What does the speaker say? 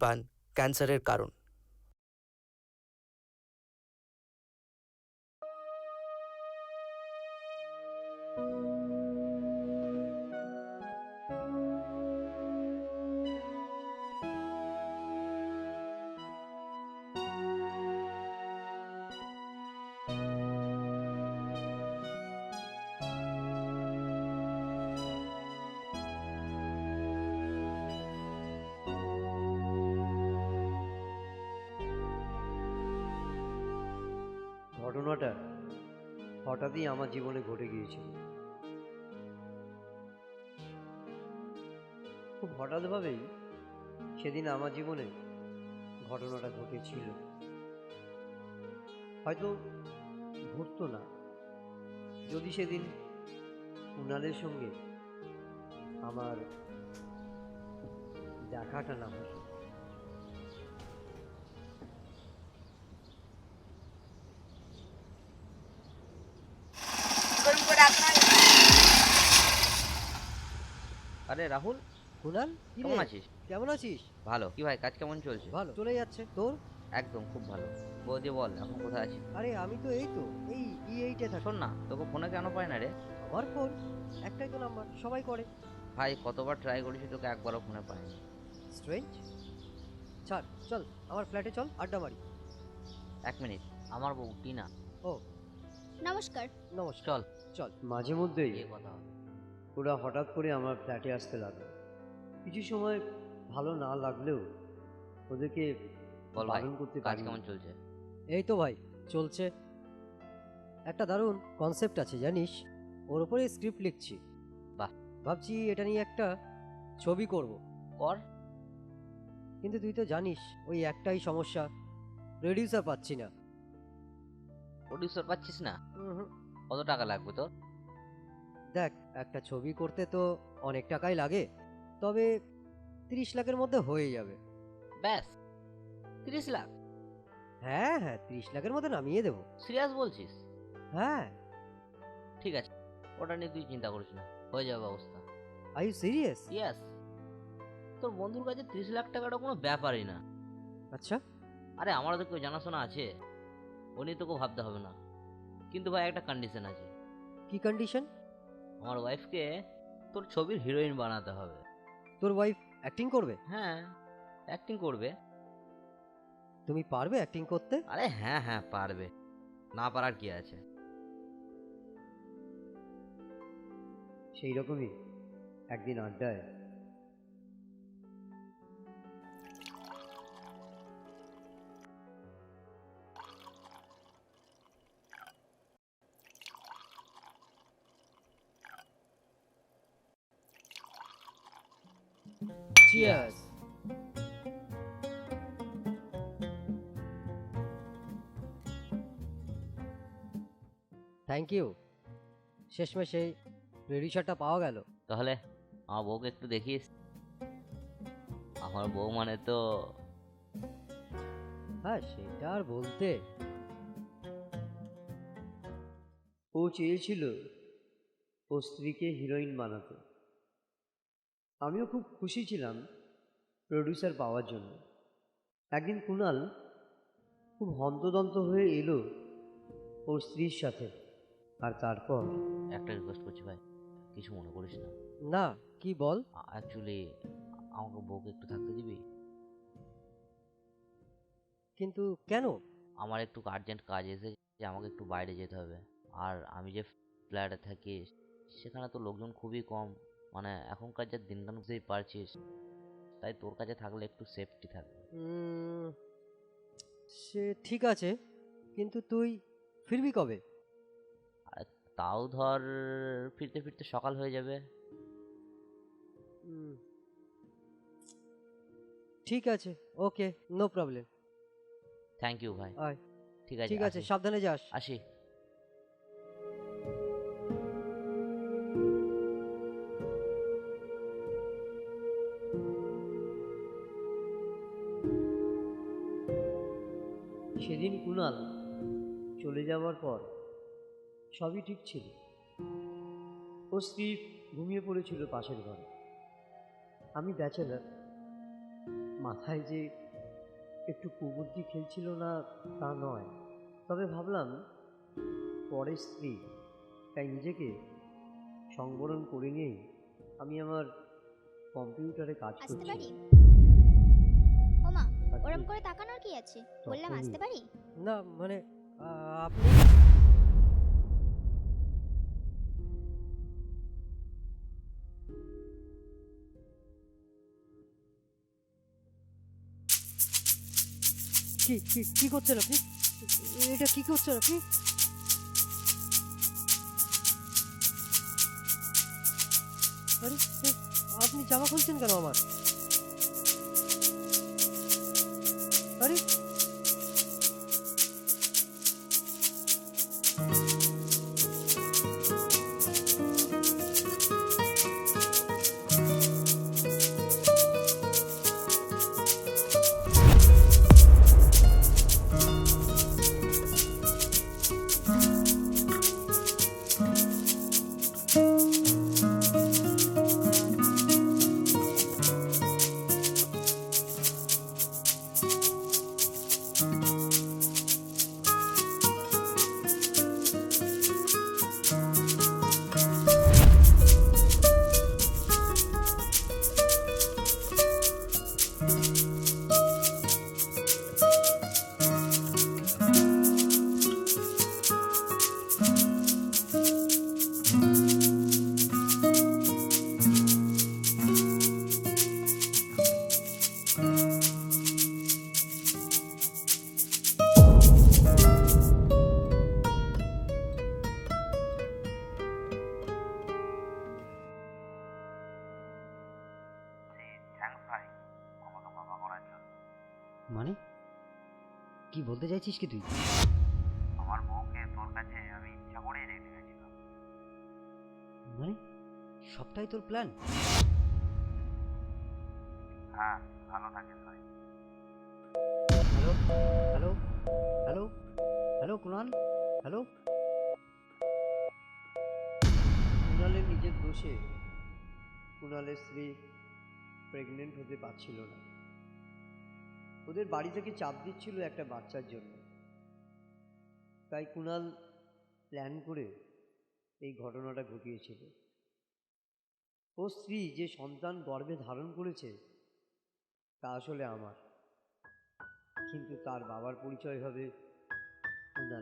পান ক্যান্সারের কারণ। ঘটনাটা হঠাৎই আমার জীবনে ঘটে গিয়েছিল। খুব হঠাৎভাবেই সেদিন আমার জীবনে ঘটনাটা ঘটেছিল। হয়তো ঘটতো না যদি সেদিন কুণালের সঙ্গে আমার দেখাটা না হতো। আরে রাহুল, কুণাল, কি রে, কেমন আছিস? কেমন আছিস? ভালো। কি ভাই, কাজ কেমন চলছে? ভালো চলে যাচ্ছে। তোর? একদম খুব ভালো। বৌদি বল, এখন কোথায় আছিস? আরে আমি তো এই E8-এ থাকি। শোন না, তোকে ফোনে কেন পাই না রে? আমার ফোন একটাই তো নাম্বার, সবাই করে। ভাই, কতবার ট্রাই করেছি, তোকে একবারও ফোনে পাইনি। স্ট্রেঞ্জ। ছাড়, চল আমার ফ্ল্যাটে চল, আড্ডা মারি। এক মিনিট, আমার বউ টিনা। ও নমস্কার। নমস্কার। চল, চল। মাঝে মধ্যেই গিয়ে কথা হবে। ওরা হঠাৎ করে আমার ফ্ল্যাটে আসতে লাগলো। কিছু সময় ভালো না লাগলেও ওদেরকে বল ভাই, বারণ করতে কাজ পারি। কেমন চলছে? এই তো ভাই চলছে। একটা দারুণ কনসেপ্ট আছে জানিস, ওর উপরে স্ক্রিপ্ট লিখছি। বাহ। ভাবছি এটা নিয়ে একটা ছবি করব। কর। কিন্তু তুই তো জানিস ওই একটাই সমস্যা, প্রডিউসার পাচ্ছি না। প্রডিউসার পাচ্ছিস না? উহুম। কত টাকা লাগবে তোর? দেখ, একটা ছবি করতে তো অনেক টাকাই লাগে, তবে 30 লাখের মধ্যে হয়ে যাবে। ব্যাস? 30 লাখ? হ্যাঁ হ্যাঁ, 30 লাখের মধ্যে নামিয়ে দেবো। সিরিয়াস বলছিস? হ্যাঁ। ঠিক আছে, ওটা নিয়ে তুই চিন্তা করিস না, হয়ে যাবে ব্যবস্থা। Are you serious? ইয়েস। তোর বন্ধুর কাছে 30 লাখ টাকাটা কোনো ব্যাপারই না। আচ্ছা। আরে আমারও তো কেউ জানাশোনা আছে, ও নিয়ে তোকে ভাবতে হবে না। কিন্তু ভাই, একটা কন্ডিশন আছে। কি কন্ডিশন? আমার ওয়াইফকে তোর ছবির হিরোইন বানাতে হবে। তোর ওয়াইফ অ্যাক্টিং করবে? হ্যাঁ, অ্যাক্টিং করবে। তুমি পারবে অ্যাক্টিং করতে? আরে হ্যাঁ হ্যাঁ, পারবে। না পারার কি আছে? সেই রকমই একদিন আড্ডায় চিয়ার্স। থ্যাংক ইউ, শেষমেশ সেই প্রডিউসারটা পাওয়া গেল। তাহলে আমার বউকে একটু দেখিস। আমার বউ মানে তো হ্যাঁ, সেটা আর বলতে। ও চেয়েছিল ও স্ত্রীকে হিরোইন বানাতে। আমিও খুব খুশি ছিলাম প্রডিউসার পাওয়ার জন্য। একদিন কুণাল খুব হন্তদন্ত হয়ে এলো ওর স্ত্রীর সাথে, আর তারপর। একটা রিকোয়েস্ট করছি ভাই, কিছু মনে করিস না। না, কি বল? অ্যাকচুয়ালি আমাকে বউকে একটু থাকতে দিবি? কিন্তু কেন? আমার একটু আর্জেন্ট কাজ এসেছে, যে আমাকে একটু বাইরে যেতে হবে। আর আমি যে ফ্ল্যাটে থাকি সেখানে তো লোকজন খুবই কম। মানে এখনকার যা দিনকাল বুঝতেই পারছিস, তাই তোর কাছে থাকলে একটু সেফটি থাকবে। সে ঠিক আছে, কিন্তু তুই ফিরবি কবে? আর তাও ধর, ফিরতে ফিরতে সকাল হয়ে যাবে। উম, ঠিক আছে, ওকে, নো প্রবলেম। থ্যাংক ইউ ভাই। আয়। ঠিক আছে, ঠিক আছে, আসি সাবধানে যাস। আসি। সেদিন কুণাল চলে যাওয়ার পর সবই ঠিক ছিল। ও স্ত্রী ঘুমিয়ে পড়েছিল পাশের ঘরে। আমি ব্যাচেলার, মাথায় যে একটু কুবুদ্ধি খেলছিল না তা নয়, তবে ভাবলাম পরের স্ত্রী, তাই নিজেকে সংবরণ করে নিয়েই আমি আমার কম্পিউটারে কাজ আসতে করছিলাম। পারি? ওমা, আর ওরম ঠিক করে তাকানোর কি আছে? বললাম তখনই, আসতে পারি? না মানে আপনি কি কি কি করছেন আপনি? এটা কি করছেন আপনি? আরে আপনি জামা খুলছেন কেন আমার? আরে মানে কি বলতে চাইছিস কি তুই? আমার বউকে তোর কাছে আমি ইচ্ছা করেই রেখে গেছিলাম। মানে সবটাই তোর প্ল্যান? হ্যাঁ, ভালো থাকিস ভাই। Hello hello hello hello Kunal, hello. কুণালের নিজের দোষে কুণালের স্ত্রী প্রেগনেন্ট হতে পারছিল না। ওদের বাড়ি থেকে চাপ দিচ্ছিল একটা বাচ্চার জন্য। তাই কুণাল প্ল্যান করে এই ঘটনাটা ঘটিয়েছিল। ও স্ত্রী যে সন্তান গর্ভে ধারণ করেছে তা আসলে আমার, কিন্তু তার বাবার পরিচয় হবে কুণাল।